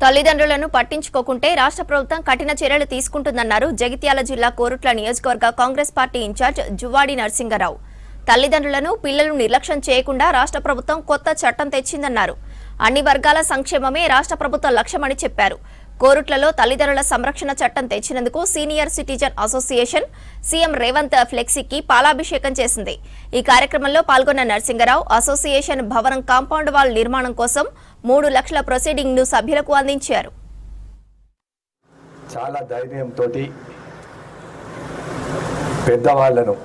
తల్లిదండ్రులను పట్టించుకోకుంటే రాష్ట్ర ప్రభుత్వం కఠిన చర్యలు తీసుకుంటుందన్నారు జగిత్యాల జిల్లా కోరుట్ల నియోజకవర్గ కాంగ్రెస్ పార్టీ ఇన్ఛార్జ్ జువ్వాడి నరసింగరావు. తల్లిదండ్రులను పిల్లలు నిర్లక్ష్యం చేయకుండా రాష్ట్ర ప్రభుత్వం కొత్త చట్టం తెచ్చిందన్నారు. అన్ని వర్గాల సంక్షేమమే రాష్ట్ర ప్రభుత్వ లక్ష్యమని చెప్పారు. కోరుట్లలో తల్లిదండ్రుల సంరక్షణ చట్టం తెచ్చినందుకు senior citizen association CM Revanth ఫ్లెక్సీకి పాలాభిషేకం చేసింది. ఈ కార్యక్రమంలో పాల్గొన్న నరసింగరావు అసోసియేషన్ భవనం కాంపౌండ్ వాల్ నిర్మాణం కోసం 3 లక్షల ప్రొసీడింగ్ ను సభ్యులకు అందించారు. చాలా ధైర్యంతో పెద్దవాళ్లను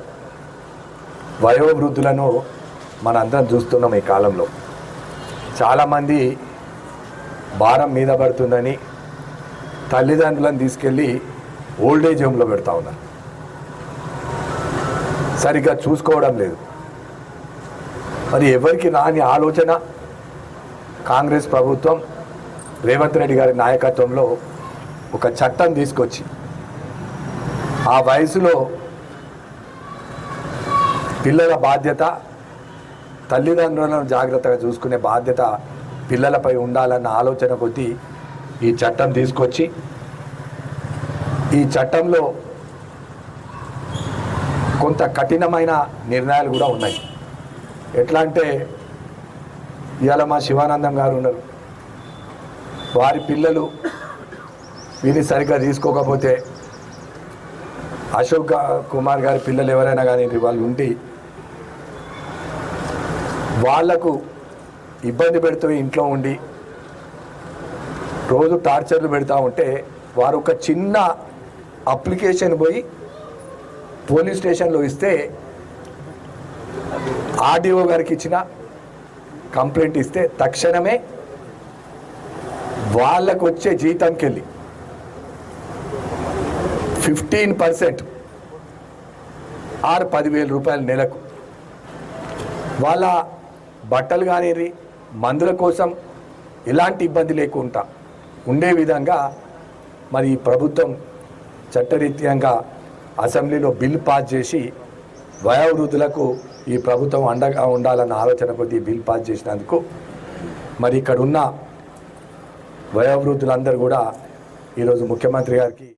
వయోవృద్ధులను మనందరం చూస్తున్నాం. ఈ కాలంలో చాలామంది భారం మీద పడుతుందని తల్లిదండ్రులను తీసుకెళ్ళి ఓల్డేజ్ హోమ్లో పెడతా ఉన్నారు. సరిగ్గా చూసుకోవడం లేదు. మరి ఎవరికి రాని ఆలోచన కాంగ్రెస్ ప్రభుత్వం రేవంత్ రెడ్డి గారి నాయకత్వంలో ఒక చట్టం తీసుకొచ్చి ఆ వయసులో పిల్లల బాధ్యత, తల్లిదండ్రులను జాగ్రత్తగా చూసుకునే బాధ్యత పిల్లలపై ఉండాలన్న ఆలోచన కొద్దీ ఈ చట్టం తీసుకొచ్చి ఈ చట్టంలో కొంత కఠినమైన నిర్ణయాలు కూడా ఉన్నాయి. ఎట్లా అంటే ఇవాళ మా శివానందం గారు ఉన్నారు, వారి పిల్లలు వీరిని సరిగ్గా తీసుకోకపోతే అశోక్ కుమార్ గారి పిల్లలు ఎవరైనా కానీ వాళ్ళు ఉండి వాళ్లకు ఇబ్బంది పెడుతూ ఇంట్లో ఉండి రోజు టార్చర్లు పెడతా ఉంటే వారు ఒక చిన్న అప్లికేషన్ పోయి పోలీస్ స్టేషన్లో ఇస్తే ఆర్డీఓ గారికి ఇచ్చిన కంప్లైంట్ ఇస్తే తక్షణమే వాళ్ళకు వచ్చే జీతంకి వెళ్ళి 15% ఆరు 10,000 రూపాయలు నెలకు వాళ్ళ బట్టలు కానీ మందుల కోసం ఎలాంటి ఇబ్బంది లేకుండా ఉండే విధంగా మరి ఈ ప్రభుత్వం చట్టరీత్యంగా అసెంబ్లీలో బిల్ పాస్ చేసి వయోవృద్ధులకు ఈ ప్రభుత్వం అండగా ఉండాలన్న ఆలోచన కొద్దీ బిల్ పాస్ చేసినందుకు మరి ఇక్కడ ఉన్న వయోవృద్ధులందరూ కూడా ఈరోజు ముఖ్యమంత్రి గారికి